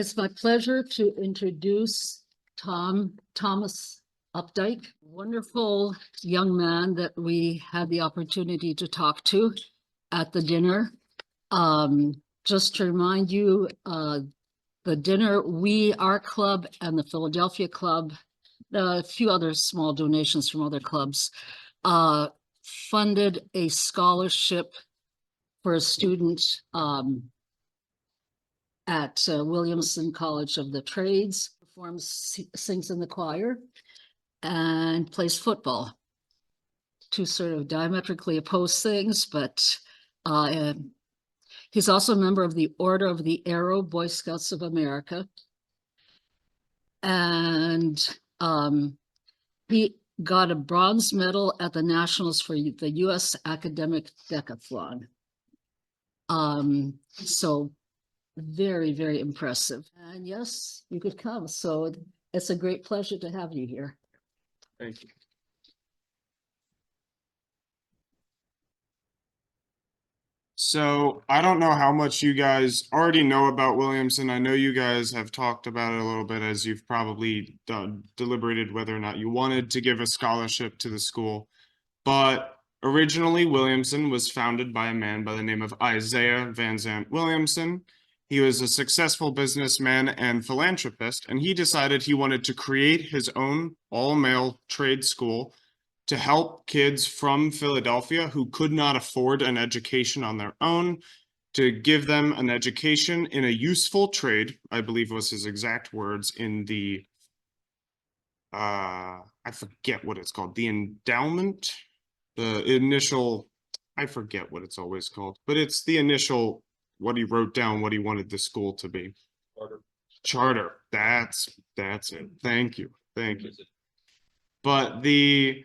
It's my pleasure to introduce Thomas Updike, wonderful young man that we had the opportunity to talk to at the dinner. Just to remind you, the dinner, our club and the Philadelphia club, a few other small donations from other clubs, funded a scholarship for a student at Williamson College of the Trades, sings in the choir, and plays football. Two sort of diametrically opposed things, but he's also a member of the Order of the Arrow, Boy Scouts of America. And he got a bronze medal at the Nationals for the U.S. Academic Decathlon. So very, very impressive. And yes, you could come. So it's a great pleasure to have you here. Thank you. So I don't know how much you guys already know about Williamson. I know you guys have talked about it a little bit as you've probably deliberated whether or not you wanted to give a scholarship to the school. But originally, Williamson was founded by a man by the name of Isaiah Van Zandt Williamson. He was a successful businessman and philanthropist, and he decided he wanted to create his own all-male trade school to help kids from Philadelphia who could not afford an education on their own, to give them an education in a useful trade, I believe was his exact words, in the, I forget what it's called, the endowment, the initial, I forget what it's always called, but it's the initial, what he wrote down, what he wanted the school to be. Charter. That's it. Thank you. But he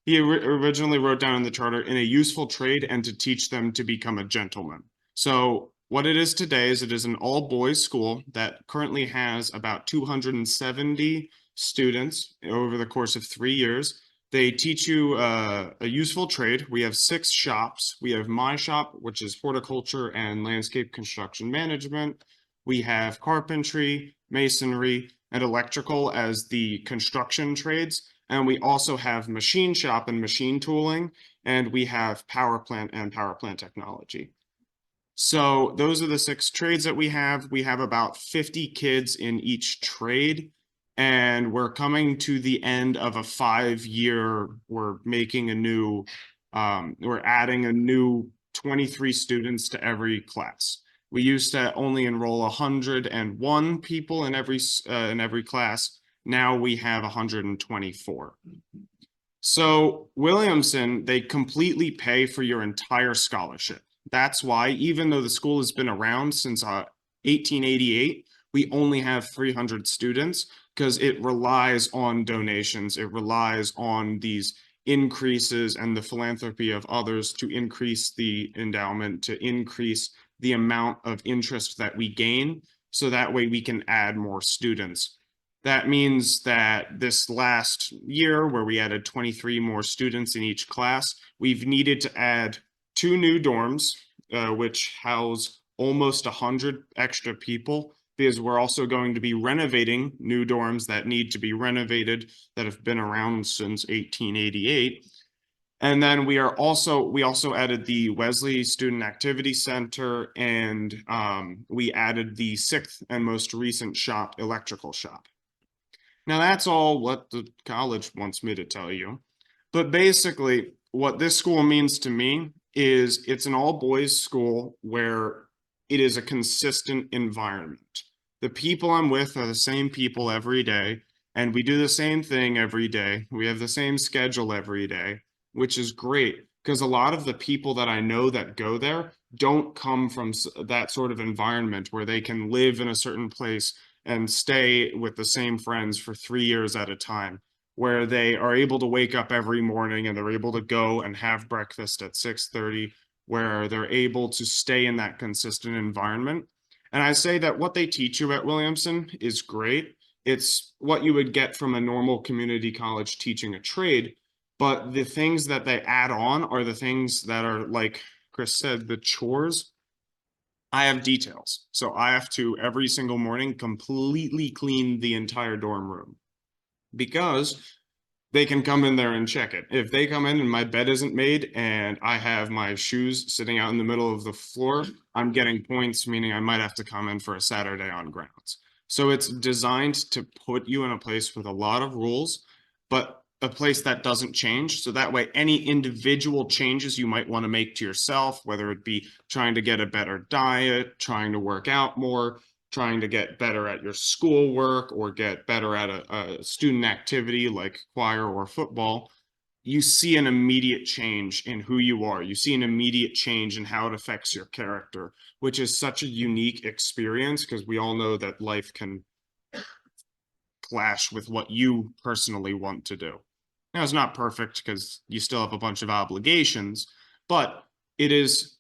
originally wrote down in the charter, in a useful trade and to teach them to become a gentleman. So what it is today is it is an all-boys school that currently has about 270 students over the course of 3 years. They teach you a useful trade. We have 6 shops. We have my shop, which is horticulture and landscape construction management. We have carpentry, masonry, and electrical as the construction trades. And we also have machine shop and machine tooling. And we have power plant and power plant technology. So those are the 6 trades that we have. We have about 50 kids in each trade. And we're coming to the end of a 5-year, we're making a new, we're adding a new 23 students to every class. We used to only enroll 101 people in every class. Now we have 124. So Williamson, they completely pay for your entire scholarship. That's why, even though the school has been around since 1888, we only have 300 students, because it relies on donations. It relies on these increases and the philanthropy of others to increase the endowment, to increase the amount of interest that we gain, so that way we can add more students. That means that this last year, where we added 23 more students in each class, we've needed to add 2 new dorms, which house almost 100 extra people, because we're also going to be renovating new dorms that need to be renovated, that have been around since 1888. And then we also added the Wesley Student Activity Center, and we added the 6th and most recent shop, electrical shop. Now that's all what the college wants me to tell you. But basically, what this school means to me is it's an all-boys school where it is a consistent environment. The people I'm with are the same people every day, and we do the same thing every day. We have the same schedule every day, which is great, because a lot of the people that I know that go there don't come from that sort of environment where they can live in a certain place and stay with the same friends for 3 years at a time, where they are able to wake up every morning and they're able to go and have breakfast at 6:30, where they're able to stay in that consistent environment. And I say that what they teach you at Williamson is great. It's what you would get from a normal community college teaching a trade, but the things that they add on are the things that are, like Chris said, the chores. I have details. So I have to every single morning completely clean the entire dorm room because they can come in there and check it. If they come in and my bed isn't made and I have my shoes sitting out in the middle of the floor, I'm getting points, meaning I might have to come in for a Saturday on grounds. So it's designed to put you in a place with a lot of rules, but a place that doesn't change. So that way, any individual changes you might want to make to yourself, whether it be trying to get a better diet, trying to work out more, trying to get better at your schoolwork or get better at a student activity like choir or football, you see an immediate change in who you are. You see an immediate change in how it affects your character, which is such a unique experience because we all know that life can clash with what you personally want to do. Now, it's not perfect because you still have a bunch of obligations, but it is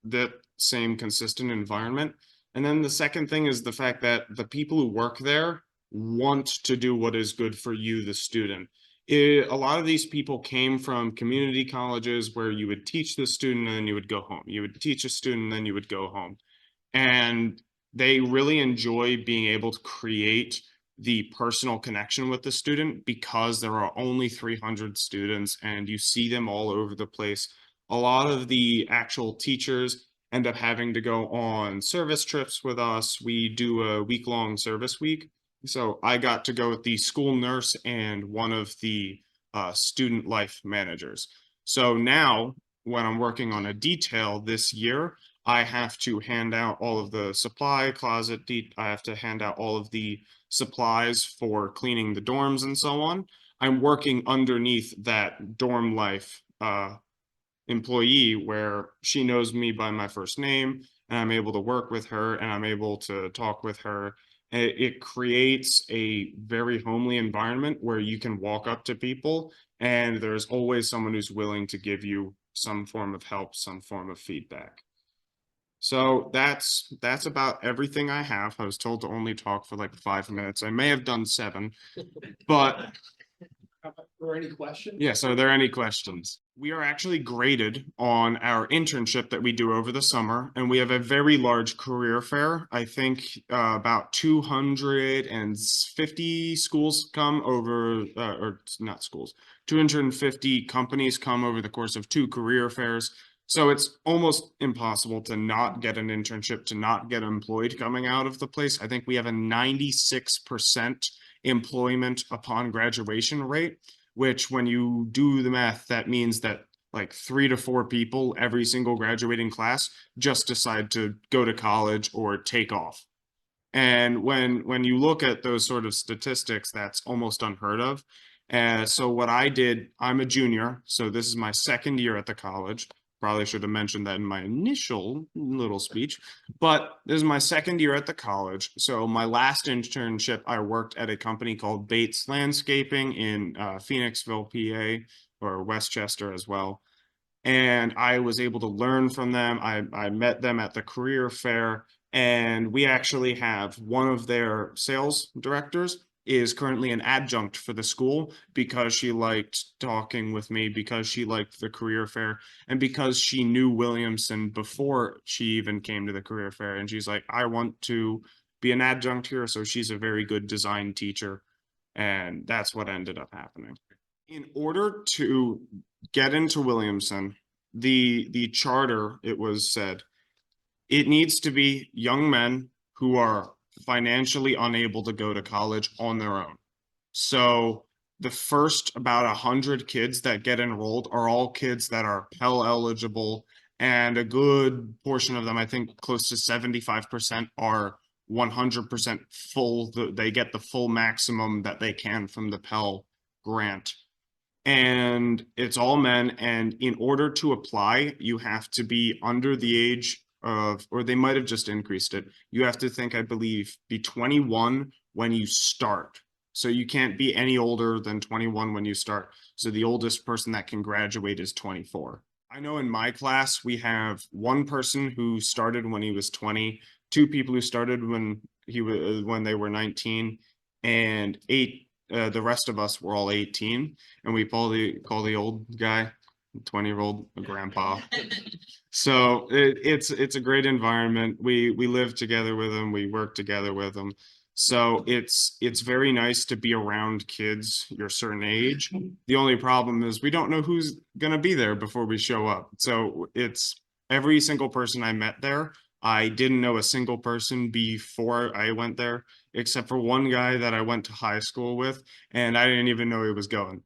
the same consistent environment. And then the second thing is the fact that the people who work there want to do what is good for you, the student. A lot of these people came from community colleges where you would teach the student and then you would go home. You would teach a student and then you would go home. And they really enjoy being able to create the personal connection with the student because there are only 300 students and you see them all over the place. A lot of the actual teachers end up having to go on service trips with us. We do a week-long service week. So I got to go with the school nurse and one of the student life managers. So now when I'm working on a detail this year, I have to hand out all of the supply closet. I have to hand out all of the supplies for cleaning the dorms and so on. I'm working underneath that dorm life employee where she knows me by my first name and I'm able to work with her and I'm able to talk with her. It creates a very homely environment where you can walk up to people and there's always someone who's willing to give you some form of help, some form of feedback. So that's about everything I have. I was told to only talk for like 5 minutes. I may have done 7, but Or any questions? yes, are there any questions? We are actually graded on our internship that we do over the summer, and we have a very large career fair. I think about 250 schools come over, or not schools, 250 companies come over the course of 2 career fairs. So it's almost impossible to not get an internship, to not get employed coming out of the place. I think we have a 96% employment upon graduation rate, which when you do the math, that means that like 3 to 4 people every single graduating class just decide to go to college or take off. And when you look at those sort of statistics, that's almost unheard of. So what I did, I'm a junior, so this is my 2nd year at the college. Probably should have mentioned that in my initial little speech, but this is my 2nd year at the college. So my last internship, I worked at a company called Bates Landscaping in Phoenixville, PA, or Westchester as well. And I was able to learn from them. I met them at the career fair, and we actually have one of their sales directors is currently an adjunct for the school because she liked talking with me, because she liked the career fair, and because she knew Williamson before she even came to the career fair. And she's like, I want to be an adjunct here. So she's a very good design teacher. And that's what ended up happening. In order to get into Williamson, the charter, it was said, it needs to be young men who are financially unable to go to college on their own. So the first about 100 kids that get enrolled are all kids that are Pell eligible, and a good portion of them, I think close to 75%, are 100% full. They get the full maximum that they can from the Pell grant. And it's all men. And in order to apply, you have to be under the age of, or they might have just increased it. You have to think, I believe, be 21 when you start. So you can't be any older than 21 when you start. So the oldest person that can graduate is 24. I know in my class, we have one person who started when he was 20, 2 people who started when they were 19, and 8 the rest of us were all 18, and we call the old guy 20-year-old grandpa. So it's a great environment. We live together with them. We work together with them. So it's very nice to be around kids your certain age. The only problem is we don't know who's gonna be there before we show up. So it's every single person I met there. I didn't know a single person before I went there, except for one guy that I went to high school with, and I didn't even know he was going.